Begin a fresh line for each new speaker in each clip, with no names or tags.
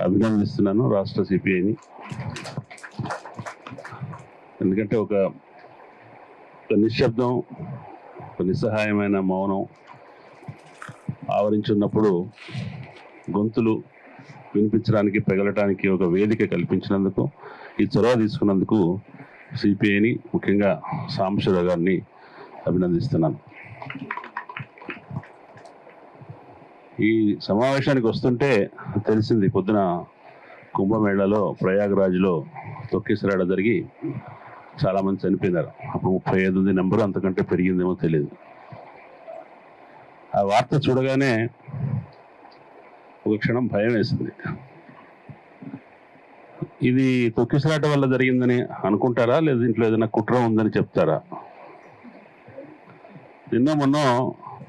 అభినందిస్తున్నాను రాష్ట్ర సిపిఐని. ఎందుకంటే ఒక నిశ్శబ్దం, ఒక నిస్సహాయమైన మౌనం ఆవరించున్నప్పుడు గొంతులు వినిపించడానికి, పెగలటానికి ఒక వేదిక కల్పించినందుకు, ఈ చొరవ తీసుకున్నందుకు సిపిఐని, ముఖ్యంగా సాంబశివరావు గారిని అభినందిస్తున్నాను. ఈ సమావేశానికి వస్తుంటే తెలిసింది, పొద్దున కుంభమేళాలో ప్రయాగరాజ్లో తొక్కిసలాట జరిగి చాలామంది చనిపోయినారు. అప్పుడు 35 నెంబరు, అంతకంటే పెరిగిందేమో తెలియదు. ఆ వార్త చూడగానే ఒక క్షణం భయం వేసింది. ఇది తొక్కిసలాట వల్ల జరిగిందని అనుకుంటారా, లేదా దీంట్లో ఏదైనా కుట్ర ఉందని చెప్తారా? నిన్న మొన్న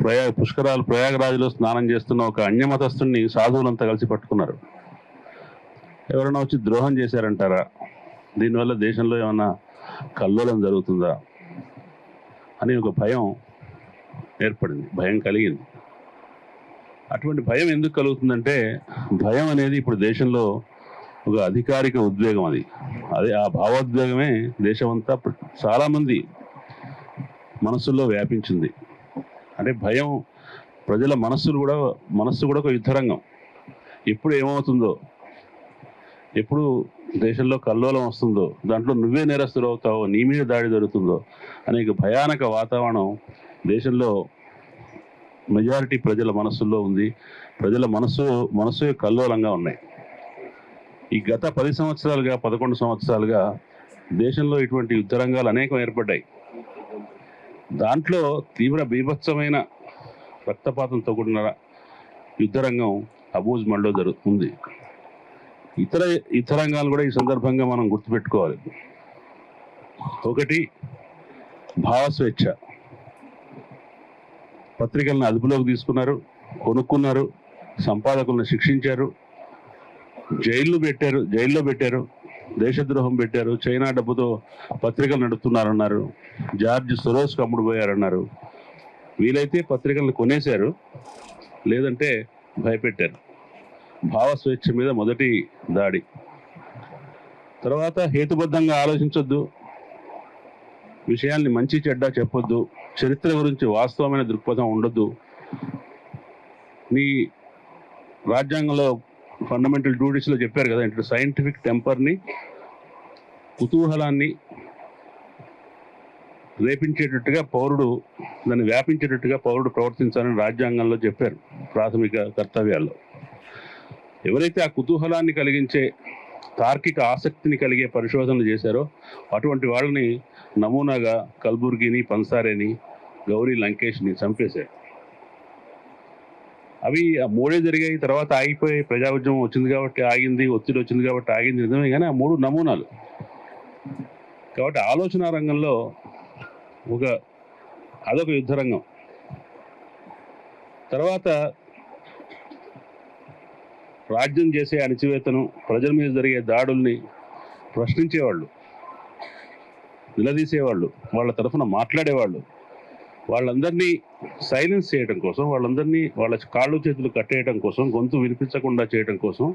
ప్రయాగరాజ్లో స్నానం చేస్తున్న ఒక అన్యమతస్తుని సాధువులంతా కలిసి పట్టుకున్నారు. ఎవరైనా వచ్చి ద్రోహం చేశారంటారా? దీనివల్ల దేశంలో ఏమైనా కల్లోలం జరుగుతుందా అని ఒక భయం ఏర్పడింది, భయం కలిగింది. అటువంటి భయం ఎందుకు కలుగుతుందంటే, భయం అనేది ఇప్పుడు దేశంలో ఒక అధికారిక ఉద్వేగం. అది ఆ భావోద్వేగమే దేశమంతా చాలామంది మనసుల్లో వ్యాపించింది. అంటే భయం ప్రజల మనస్సు కూడా ఒక యుద్ధరంగం. ఎప్పుడు ఏమవుతుందో, ఎప్పుడు దేశంలో కల్లోలం వస్తుందో, దాంట్లో నువ్వే నేరస్తులు అవుతావో, నీ మీద దాడి జరుగుతుందో అనేక భయానక వాతావరణం దేశంలో మెజారిటీ ప్రజల మనస్సుల్లో ఉంది. ప్రజల మనస్సు కల్లోలంగా ఉన్నాయి. ఈ గత 10 సంవత్సరాలుగా, 11 సంవత్సరాలుగా దేశంలో ఇటువంటి యుద్ధరంగాలు అనేకం ఏర్పడ్డాయి. దాంట్లో తీవ్ర బీభత్సమైన రక్తపాతంతో కూడిన యుద్ధరంగం అబూజ్ మండ్లో జరుగుతుంది. ఇతర రంగాలు కూడా ఈ సందర్భంగా మనం గుర్తుపెట్టుకోవాలి. ఒకటి, భావస్వేచ్ఛ. పత్రికలను అదుపులోకి తీసుకున్నారు, కొనుక్కున్నారు, సంపాదకులను శిక్షించారు, జైల్లో పెట్టారు, దేశద్రోహం పెట్టారు, చైనా డబ్బుతో పత్రికలు నడుపుతున్నారన్నారు, జార్జ్ సొరోస్కి అమ్ముడు పోయారన్నారు. వీలైతే పత్రికలను కొనేశారు, లేదంటే భయపెట్టారు. భావస్వేచ్ఛ మీద మొదటి దాడి. తర్వాత, హేతుబద్ధంగా ఆలోచించొద్దు, విషయాల్ని మంచి చెడ్డ చెప్పొద్దు, చరిత్ర గురించి వాస్తవమైన దృక్పథం ఉండొద్దు, నీ రాజ్యాంగంలో ఫండమెంటల్ డ్యూటీస్లో చెప్పారు కదా, ఇంట్లో సైంటిఫిక్ టెంపర్ని, కుతూహలాన్ని రేపించేటట్టుగా పౌరుడు, దాన్ని వ్యాపించేటట్టుగా పౌరుడు ప్రవర్తించాలని రాజ్యాంగంలో చెప్పారు ప్రాథమిక కర్తవ్యాల్లో. ఎవరైతే ఆ కుతూహలాన్ని కలిగించే, తార్కిక ఆసక్తిని కలిగే పరిశోధనలు చేశారో అటువంటి వాళ్ళని నమూనాగా కల్బుర్గిని, పన్సారేని, గౌరీ లంకేష్ని చంపేశారు. అవి ఆ 3 జరిగాయి. తర్వాత ఆగిపోయి, ప్రజా ఉద్యమం వచ్చింది కాబట్టి ఆగింది, ఒత్తిడి వచ్చింది కాబట్టి ఆగింది, నిజమే. కానీ ఆ 3 నమూనాలు. కాబట్టి ఆలోచన రంగంలో అదొక యుద్ధరంగం. తర్వాత రాజ్యం చేసే అణచివేతను, ప్రజల మీద జరిగే దాడుల్ని ప్రశ్నించేవాళ్ళు, నిలదీసేవాళ్ళు, వాళ్ళ తరఫున మాట్లాడేవాళ్ళు, వాళ్ళందరినీ సైలెన్స్ చేయడం కోసం, వాళ్ళ కాళ్ళు చేతులు కట్టేయడం కోసం, గొంతు వినిపించకుండా చేయడం కోసం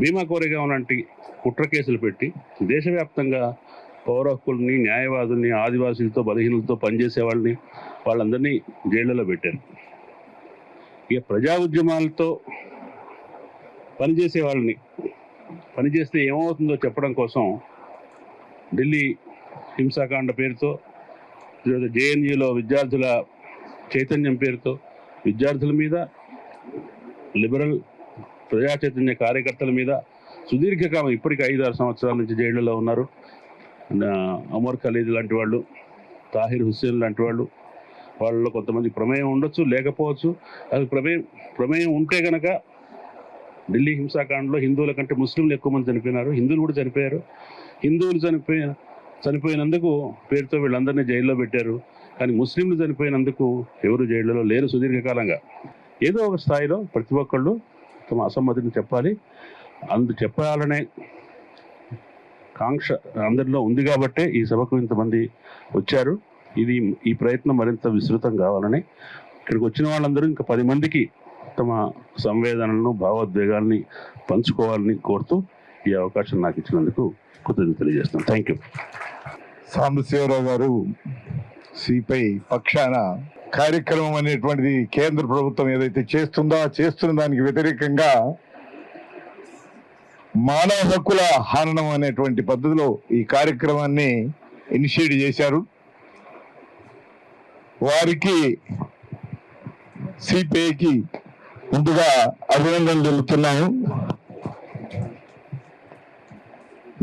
భీమా కోరేగాం లాంటి కుట్ర కేసులు పెట్టి దేశవ్యాప్తంగా పౌర హక్కుల్ని, న్యాయవాదుల్ని, ఆదివాసీలతో, బలహీనులతో పనిచేసే వాళ్ళందరినీ జైళ్లలో పెట్టారు. ఇక ప్రజా ఉద్యమాలతో పనిచేసే వాళ్ళని, పనిచేస్తే ఏమవుతుందో చెప్పడం కోసం ఢిల్లీ హింసాకాండ పేరుతో, జేఎన్యూలో విద్యార్థుల చైతన్యం పేరుతో విద్యార్థుల మీద, లిబరల్ ప్రజా చైతన్య కార్యకర్తల మీద సుదీర్ఘకాలం, ఇప్పటికీ 5-6 సంవత్సరాల నుంచి జైళ్లలో ఉన్నారు. అమర్ ఖలీద్ లాంటి వాళ్ళు, తాహిర్ హుస్సేన్ లాంటి వాళ్ళలో కొంతమంది ప్రమేయం ఉండొచ్చు, లేకపోవచ్చు. అది ప్రమేయం ఉంటే గనక ఢిల్లీ హింసాకాండలో హిందువుల కంటే ముస్లింలు ఎక్కువ మంది చనిపోయినారు, హిందువులు కూడా చనిపోయారు. హిందువులు చనిపోయినందుకు పేరుతో వీళ్ళందరినీ జైల్లో పెట్టారు. కానీ ముస్లింలు చనిపోయినందుకు ఎవరు జైళ్లలో లేరు సుదీర్ఘకాలంగా. ఏదో ఒక స్థాయిలో ప్రతి ఒక్కళ్ళు తమ అసమ్మతిని చెప్పాలి. చెప్పాలనే కాంక్ష అందరిలో ఉంది కాబట్టే ఈ సభకు ఇంతమంది వచ్చారు. ఈ ప్రయత్నం మరింత విస్తృతం కావాలని, ఇక్కడికి వచ్చిన వాళ్ళందరూ ఇంకా 10 మందికి తమ సంవేదనలను భావోద్వేగాల్ని పంచుకోవాలని కోరుతూ ఈ అవకాశం నాకు ఇచ్చినందుకు కృతజ్ఞతలు తెలియజేస్తున్నాను. Thank you.
సాంబశివరావు గారు సిపిఐ పక్షాన కార్యక్రమం అనేటువంటిది కేంద్ర ప్రభుత్వం ఏదైతే చేస్తున్న దానికి వ్యతిరేకంగా మానవ హక్కుల హననం అనేటువంటి పద్ధతిలో ఈ కార్యక్రమాన్ని ఇనిషియేట్ చేశారు. వారికి సిపిఐకి ముందుగా అభినందనలు తెలుపుతున్నాను.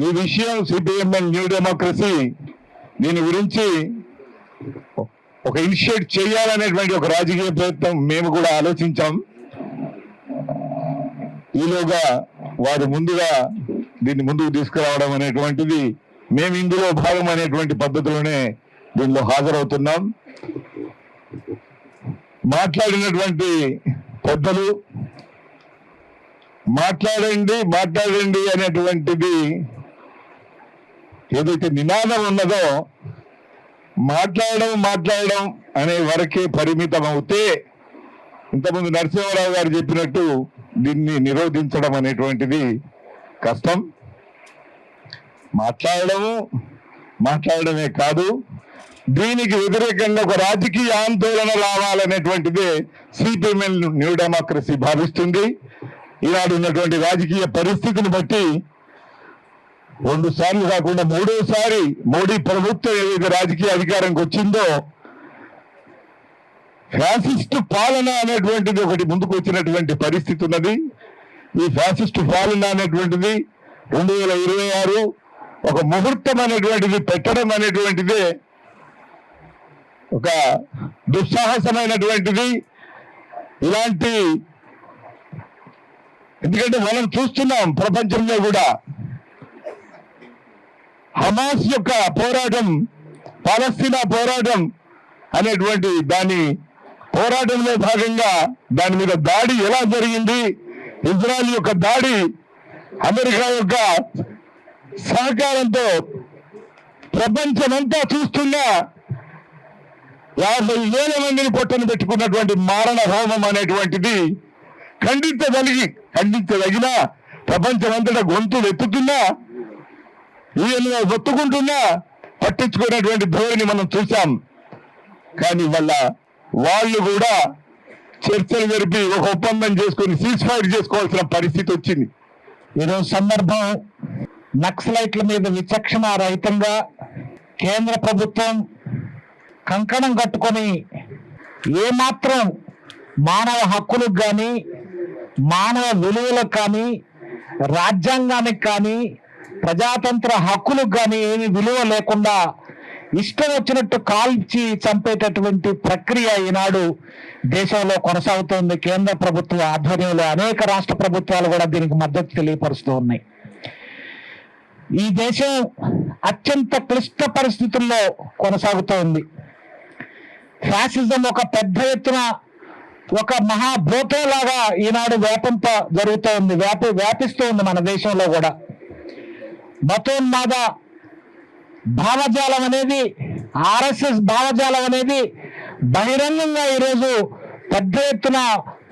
ఈ విషయం సిపిఎంఎల్ న్యూ డెమోక్రసీ దీని గురించి ఒక ఇనిషియేట్ చేయాలనేటువంటి ఒక రాజకీయ ప్రయత్నం మేము కూడా ఆలోచించాం. ఈలోగా వారు ముందుగా దీన్ని ముందుకు తీసుకురావడం అనేటువంటిది మేము ఇందులో భాగం అనేటువంటి పద్ధతిలోనే దీనిలో హాజరవుతున్నాం. మాట్లాడినటువంటి పెద్దలు మాట్లాడండి అనేటువంటిది ఏదైతే నినాదం ఉన్నదో మాట్లాడడం అనే వరకే పరిమితం అవుతే ఇంతకుముందు నరసింహారావు గారు చెప్పినట్టు దీన్ని నిరోధించడం అనేటువంటిది కష్టం. మాట్లాడడమే కాదు, దీనికి వ్యతిరేకంగా ఒక రాజకీయ ఆందోళన రావాలనేటువంటిదే సిపిఎంఎల్ న్యూ డెమోక్రసీ భావిస్తుంది. ఈనాడు ఉన్నటువంటి రాజకీయ పరిస్థితిని బట్టి 2 సార్లు కాకుండా 3వ మోడీ ప్రభుత్వం ఏదైతే రాజకీయ అధికారానికి వచ్చిందో ఫ్యాసిస్ట్ పాలన అనేటువంటిది ఒకటి ముందుకు వచ్చినటువంటి పరిస్థితి ఉన్నది. ఈ ఫ్యాసిస్ట్ పాలన అనేటువంటిది 2026 ఒక ముహూర్తం అనేటువంటిది పెట్టడం అనేటువంటిదే ఒక దుస్సాహసమైనటువంటిది. ఇలాంటి ఎందుకంటే మనం చూస్తున్నాం ప్రపంచంలో కూడా హమాస్ యొక్క పోరాటం, పాలస్తీనా పోరాటం అనేటువంటి దాని పోరాటంలో భాగంగా దాని మీద దాడి ఎలా జరిగింది, ఇజ్రాయెల్ యొక్క దాడి అమెరికా యొక్క సహకారంతో ప్రపంచమంతా చూస్తున్నా 50,000 మందిని పొట్టను పెట్టుకున్నటువంటి మారణ హోమం అనేటువంటిది ఖండించదగిన ప్రపంచమంతటా గొంతు వెతుకుతున్నా ఈయన ఒత్తుకుంటున్నా పట్టించుకునేటువంటి ధోరణి మనం చూసాం. కానీ వాళ్ళు కూడా చర్చలు జరిపి ఒక ఒప్పందం చేసుకుని సీజ్ ఫైర్ చేసుకోవాల్సిన పరిస్థితి వచ్చింది. ఈరోజు సందర్భం నక్సలైట్ల మీద విచక్షణ రహితంగా కేంద్ర ప్రభుత్వం కంకణం కట్టుకొని ఏమాత్రం మానవ హక్కులకు కానీ మానవ విలువలకు కానీ రాజ్యాంగానికి కానీ ప్రజాతంత్ర హక్కులకు కానీ ఏమి విలువ లేకుండా ఇష్టం వచ్చినట్టు కాల్చి చంపేటటువంటి ప్రక్రియ ఈనాడు దేశంలో కొనసాగుతోంది. కేంద్ర ప్రభుత్వ ఆధ్వర్యంలో అనేక రాష్ట్ర ప్రభుత్వాలు కూడా దీనికి మద్దతు తెలియపరుస్తూ ఉన్నాయి. ఈ దేశం అత్యంత క్లిష్ట పరిస్థితుల్లో కొనసాగుతోంది. ఫ్యాసిజం ఒక పెద్ద ఎత్తున ఒక మహాభూతంలాగా ఈనాడు జరుగుతూ ఉంది, వ్యాపిస్తూ ఉంది మన దేశంలో కూడా. మతోన్మాద భావజాలం అనేది, ఆర్ఎస్ఎస్ భావజాలం అనేది బహిరంగంగా ఈరోజు పెద్ద ఎత్తున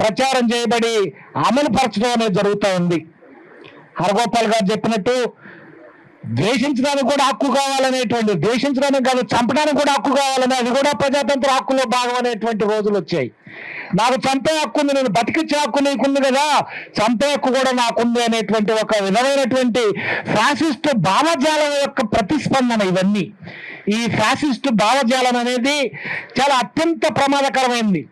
ప్రచారం చేయబడి అమలు పరచడం అనేది జరుగుతూ ఉంది. హరగోపాల్ గారు చెప్పినట్టు ద్వేషించడానికి కూడా హక్కు కావాలనేటువంటి, ద్వేషించడానికి కాదు చంపడానికి కూడా హక్కు కావాలని, అది కూడా ప్రజాతంత్ర హక్కులో భాగం అనేటువంటి రోజులు వచ్చాయి. నాకు చంపే హక్కు ఉంది, నేను బతికిచ్చే హక్కు నీకుంది కదా, చంపే హక్కు కూడా నాకుంది అనేటువంటి ఒక విధమైనటువంటి ఫ్యాసిస్ట్ భావజాలం యొక్క ప్రతిస్పందన ఇవన్నీ. ఈ ఫ్యాసిస్ట్ భావజాలం అనేది చాలా అత్యంత ప్రమాదకరమైంది.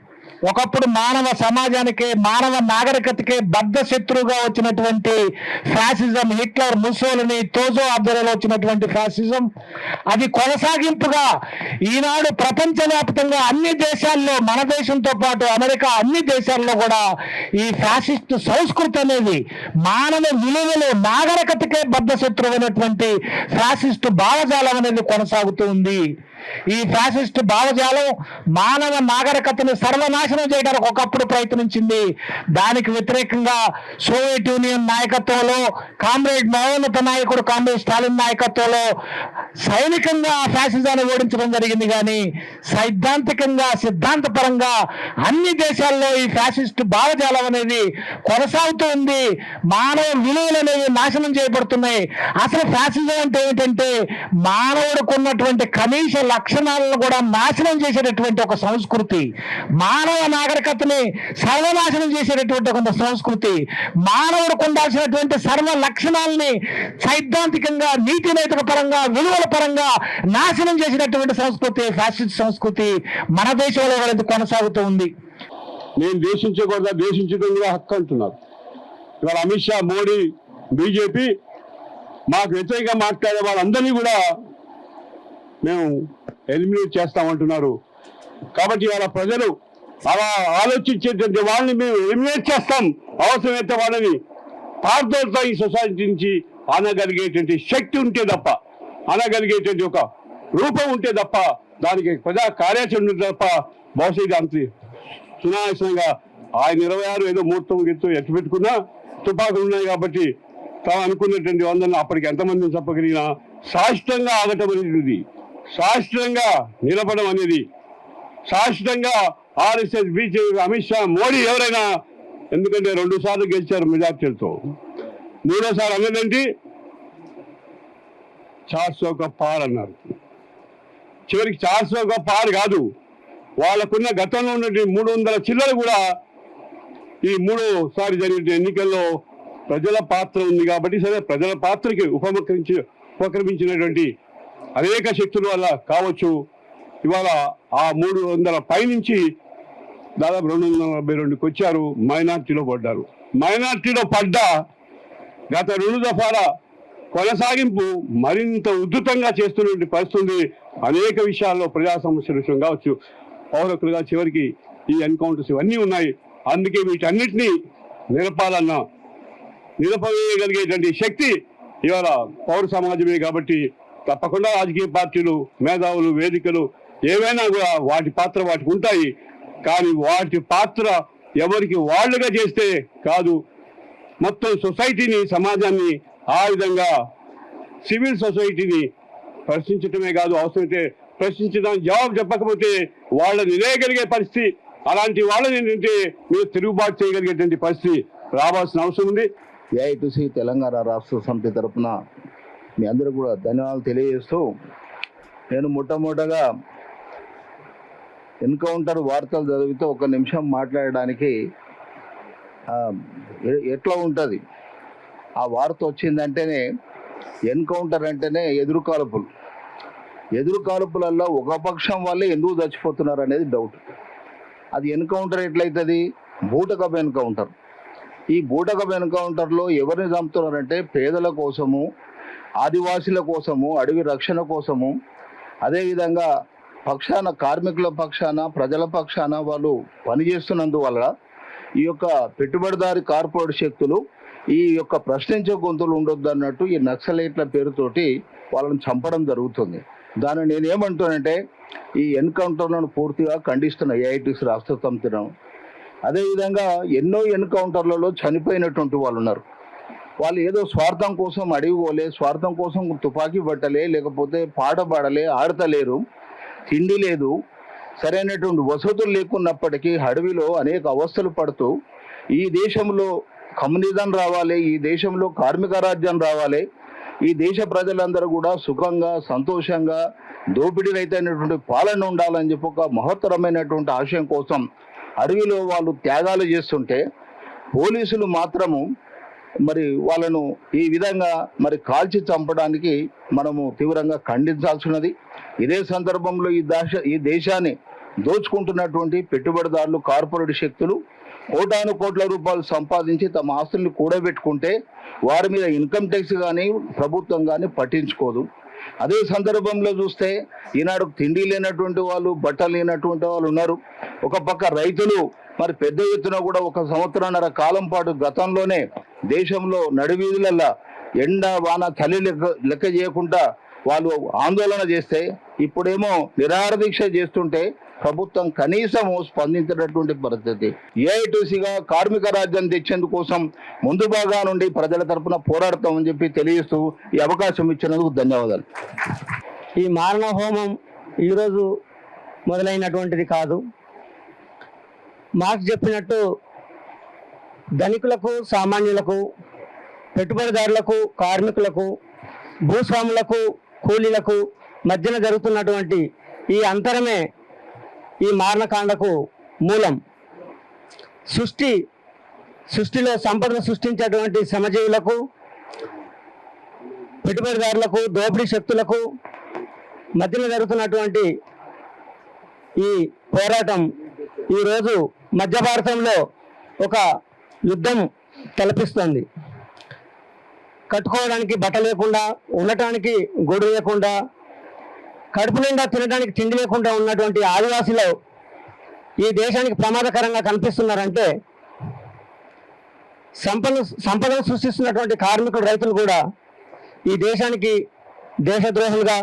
ఒకప్పుడు మానవ సమాజానికే, మానవ నాగరికతకే బద్ధ శత్రువుగా వచ్చినటువంటి ఫ్యాసిజం, హిట్లర్, ముసోలిని, తోజో ఆధ్వర్యంలో వచ్చినటువంటి ఫ్యాసిజం, అది కొనసాగింపుగా ఈనాడు ప్రపంచవ్యాప్తంగా అన్ని దేశాల్లో, మన దేశంతో పాటు అమెరికా అన్ని దేశాల్లో కూడా ఈ ఫ్యాసిస్ట్ సంస్కృతి అనేది, మానవ విలువలు, నాగరికతకే బద్ధ శత్రువు అయినటువంటి ఫ్యాసిస్ట్ భావజాలం అనేది కొనసాగుతూ ఉంది. ఈ ఫ్యాసిస్ట్ భావజాలం మానవ నాగరికతను సర్వనాశనం చేయడానికి ఒకప్పుడు ప్రయత్నించింది. దానికి వ్యతిరేకంగా సోవియట్ యూనియన్ నాయకత్వంలో కామ్రేడ్ మహోన్నత నాయకుడు కామ్రేడ్ స్టాలిన్ నాయకత్వంలో సైనికంగా ఆ ఫ్యాసిజాన్ని ఓడించడం జరిగింది. కానీ సైద్ధాంతికంగా సిద్ధాంతపరంగా అన్ని దేశాల్లో ఈ ఫ్యాసిస్ట్ భావజాలం అనేది కొనసాగుతూ ఉంది. మానవ విలువలు అనేవి నాశనం చేయబడుతున్నాయి. అసలు ఫ్యాసిజం అంటే ఏమిటంటే మానవుడికి ఉన్నటువంటి కనీస లక్షణాలను కూడా నాశనం చేసేటటువంటి ఒక సంస్కృతి, మానవ నాగరికతని సర్వనాశనం చేసేటటువంటి ఒక సంస్కృతి, మానవుడికి ఉండాల్సినటువంటి సర్వ లక్షణాలని సైద్ధాంతికంగా నీతి నైతిక పరంగా విలువల పరంగా నాశనం చేసినటువంటి సంస్కృతి ఫ్యాసిస్ట్ సంస్కృతి మన దేశంలో కూడా కొనసాగుతూ ఉంది.
నేను దేశించకూడదా, దేశించడం కూడా హక్కు అంటున్నారు. ఇవాళ అమిత్ షా, మోడీ, బీజేపీ మాకు వ్యతిరేకంగా మాట్లాడే వాళ్ళందరినీ కూడా మేము ఎలిమినేట్ చేస్తామంటున్నారు. కాబట్టి ఇవాళ ప్రజలు అలా ఆలోచించేటువంటి వాళ్ళని మేము ఎలిమినేట్ చేస్తాం, అవసరమైతే వాళ్ళని పార్దోలతో ఈ సొసైటీ నుంచి అనగలిగేటువంటి శక్తి ఉంటే తప్ప, అనగలిగేటువంటి ఒక రూపం ఉంటే తప్ప, దానికి ప్రజా కార్యాచరణ ఉంటే తప్ప బహుశా ఇది అంత సునాయాసంగా ఆయన 26 ఏదో ముహూర్తం గిత్తు ఎట్టు పెట్టుకున్నా తుపాకులు ఉన్నాయి కాబట్టి తాము అనుకున్నటువంటి వందలను అప్పటికి ఎంతమందిని చెప్పగలిగినా శాశ్వతంగా ఆగటం అనేది, శాశ్వతంగా నిలబడం అనేది, శాశ్వతంగా ఆర్ఎస్ఎస్, బీజేపీ, అమిత్ షా, మోడీ ఎవరైనా, ఎందుకంటే 2 సార్లు గెలిచారు మెజార్టీలతో, 3వ సారి అన్నదేంటి 400 का పార్ అన్నారు. చివరికి 400 का పార్ కాదు, వాళ్ళకున్న గతంలో ఉన్నటువంటి 300 చిల్లర కూడా ఈ 3సారి జరిగిన ఎన్నికల్లో ప్రజల పాత్ర ఉంది కాబట్టి, సరే ప్రజల పాత్రకి ఉపక్రమించినటువంటి అనేక శక్తుల వల్ల కావచ్చు ఇవాళ ఆ 300 పైనుంచి దాదాపు 242కి వచ్చారు, మైనార్టీలో పడ్డారు. మైనార్టీలో పడ్డ గత 2 దఫాల కొనసాగింపు మరింత ఉద్ధృతంగా చేస్తున్నటువంటి పరిస్థితి. అనేక విషయాల్లో ప్రజా సమస్యల విషయం కావచ్చు, పౌరకులుగా చివరికి ఈ ఎన్కౌంటర్స్ ఇవన్నీ ఉన్నాయి. అందుకే వీటన్నిటినీ నిలపాలన్నా నిలపవేయగలిగేటువంటి శక్తి ఇవాళ పౌర సమాజమే. కాబట్టి తప్పకుండా రాజకీయ పార్టీలు, మేధావులు, వేదికలు ఏవైనా కూడా వాటి పాత్ర వాటికి ఉంటాయి. కానీ వాటి పాత్ర ఎవరికి వాళ్ళుగా చేస్తే కాదు, మొత్తం సొసైటీని, సమాజాన్ని ఆ విధంగా సివిల్ సొసైటీని ప్రశ్నించటమే కాదు, అవసరమైతే ప్రశ్నించడానికి జవాబు చెప్పకపోతే వాళ్ళని నిలేయగలిగే పరిస్థితి, అలాంటి వాళ్ళని ఏంటంటే మీరు తిరుగుబాటు చేయగలిగేటువంటి పరిస్థితి రావాల్సిన అవసరం ఉంది.
ఏఐటీసీ తెలంగాణ రాష్ట్ర సమితి తరఫున మీ అందరూ కూడా ధన్యవాదాలు తెలియజేస్తూ, నేను మొట్టమొదటగా ఎన్కౌంటర్ వార్తలు చదివితే 1 నిమిషం మాట్లాడడానికి ఎట్లా ఉంటుంది. ఆ వార్త వచ్చిందంటేనే ఎన్కౌంటర్ అంటేనే ఎదురు కాల్పులలో ఒక పక్షం వాళ్ళే ఎందుకు చచ్చిపోతున్నారు అనేది డౌట్. అది ఎన్కౌంటర్ ఎట్లయితుంది? బూటకపు ఎన్కౌంటర్. ఈ బూటకపు ఎన్కౌంటర్లో ఎవరిని చంపుతున్నారంటే పేదల కోసము, ఆదివాసీల కోసము, అడవి రక్షణ కోసము, అదేవిధంగా పక్షాన, కార్మికుల పక్షాన, ప్రజల పక్షాన వాళ్ళు పనిచేస్తున్నందువల్ల ఈ యొక్క పెట్టుబడిదారి కార్పొరేట్ శక్తులు ఈ యొక్క ప్రశ్నించే గొంతులు ఉండొద్దు అన్నట్టు ఈ నక్సలైట్ల పేరుతోటి వాళ్ళని చంపడం జరుగుతుంది. దాన్ని నేనేమంటానంటే ఈ ఎన్కౌంటర్లను పూర్తిగా ఖండిస్తున్న ఏఐటీసీ రాష్ట్ర సమితిను. అదేవిధంగా ఎన్నో ఎన్కౌంటర్లలో చనిపోయినటువంటి వాళ్ళు ఉన్నారు. వాళ్ళు ఏదో స్వార్థం కోసం అడవి పోలే, స్వార్థం కోసం తుపాకీ పట్టలే, లేకపోతే పాట పాడలే, ఆడతలేరు, తిండి లేదు, సరైనటువంటి వసతులు లేకున్నప్పటికీ అడవిలో అనేక అవస్థలు పడుతూ ఈ దేశంలో కమ్యూనిజం రావాలి, ఈ దేశంలో కార్మిక రాజ్యం రావాలి, ఈ దేశ ప్రజలందరూ కూడా సుఖంగా, సంతోషంగా, దోపిడీ రహితమైనటువంటి పాలన ఉండాలని చెప్పి ఒక మహత్తరమైనటువంటి ఆశయం కోసం అడవిలో వాళ్ళు త్యాగాలు చేస్తుంటే పోలీసులు మాత్రము మరి వాళ్ళను ఈ విధంగా మరి కాల్చి చంపడానికి మనము తీవ్రంగా ఖండించాల్సినది. ఇదే సందర్భంలో ఈ దేశాన్ని దోచుకుంటున్నటువంటి పెట్టుబడిదారులు, కార్పొరేట్ శక్తులు కోటాను కోట్ల రూపాయలు సంపాదించి తమ ఆస్తుల్ని కూడబెట్టుకుంటే వారి మీద ఇన్కమ్ ట్యాక్స్ కానీ ప్రభుత్వం కానీ పట్టించుకోదు. అదే సందర్భంలో చూస్తే ఈనాడు తిండి లేనటువంటి వాళ్ళు, బట్టలు లేనటువంటి వాళ్ళు ఉన్నారు. ఒక పక్క రైతులు మరి పెద్ద ఎత్తున కూడా 1 సంవత్సరాన్నర కాలం పాటు గతంలోనే దేశంలో నడివీధులల్లా ఎండ వాన చలి లెక్క చేయకుండా వాళ్ళు ఆందోళన చేస్తే ఇప్పుడేమో నిరాహార దీక్ష చేస్తుంటే ప్రభుత్వం కనీసం స్పందించినటువంటి పరిస్థితి. ఏఐటీసీగా కార్మిక రాజ్యం తెచ్చేందుకోసం ముందు భాగా నుండి ప్రజల తరపున పోరాడతామని చెప్పి తెలియజేస్తూ ఈ అవకాశం ఇచ్చినందుకు ధన్యవాదాలు.
ఈ మారణ హోమం ఈరోజు మొదలైనటువంటిది కాదు. మార్క్స్ చెప్పినట్టు ధనికులకు, సామాన్యులకు, పెట్టుబడిదారులకు, కార్మికులకు, భూస్వాములకు, కూలీలకు మధ్యన జరుగుతున్నటువంటి ఈ అంతరమే ఈ మారణకాండకు మూలం. సృష్టిలో సంపదను సృష్టించేటువంటి శ్రమజీవులకు, పెట్టుబడిదారులకు, దోపిడీ శక్తులకు మధ్యన జరుగుతున్నటువంటి ఈ పోరాటం ఈరోజు మధ్య భారతంలో ఒక యుద్ధం తలపిస్తుంది. కట్టుకోవడానికి బట్ట లేకుండా, ఉండటానికి గొడుగు లేకుండా, కడుపు నిండా తినడానికి తిండి లేకుండా ఉన్నటువంటి ఆదివాసులు ఈ దేశానికి ప్రమాదకరంగా కనిపిస్తున్నారంటే, సంపదను సృష్టిస్తున్నటువంటి కార్మికులు, రైతులు కూడా ఈ దేశానికి దేశద్రోహులుగా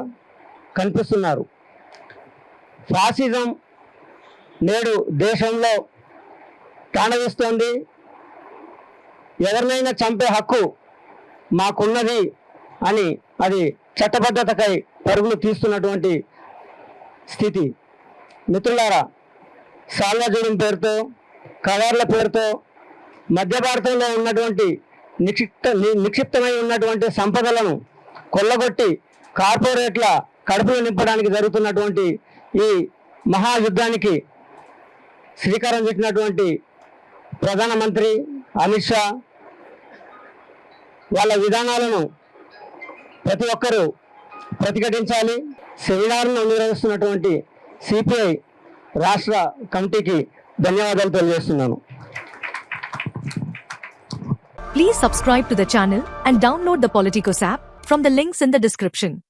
కనిపిస్తున్నారు. ఫాసిజం నేడు దేశంలో తాండవిస్తోంది. ఎవరినైనా చంపే హక్కు మాకున్నది అని అది చట్టబద్ధతకై పరుగులు తీస్తున్నటువంటి స్థితి. మిత్రులారా, సాల్వజూడం పేరుతో, కవర్ల పేరుతో మధ్య భారతంలో ఉన్నటువంటి నిక్షిప్తమై ఉన్నటువంటి సంపదలను కొల్లగొట్టి కార్పొరేట్ల కడుపులు నింపడానికి జరుగుతున్నటువంటి ఈ మహాయుద్ధానికి శ్రీకారం చుట్టినటువంటి ప్రధానమంత్రి అమిత్ షా వాళ్ళ విధానాలను ప్రతి ఒక్కరూ ప్రతిఘటించాలి. సెమినార్ను నిర్వహిస్తున్నటువంటి సిపిఐ రాష్ట్ర కమిటీకి ధన్యవాదాలు తెలియజేస్తున్నాను.
Please subscribe to the channel and download the Politicos app from the links in the description.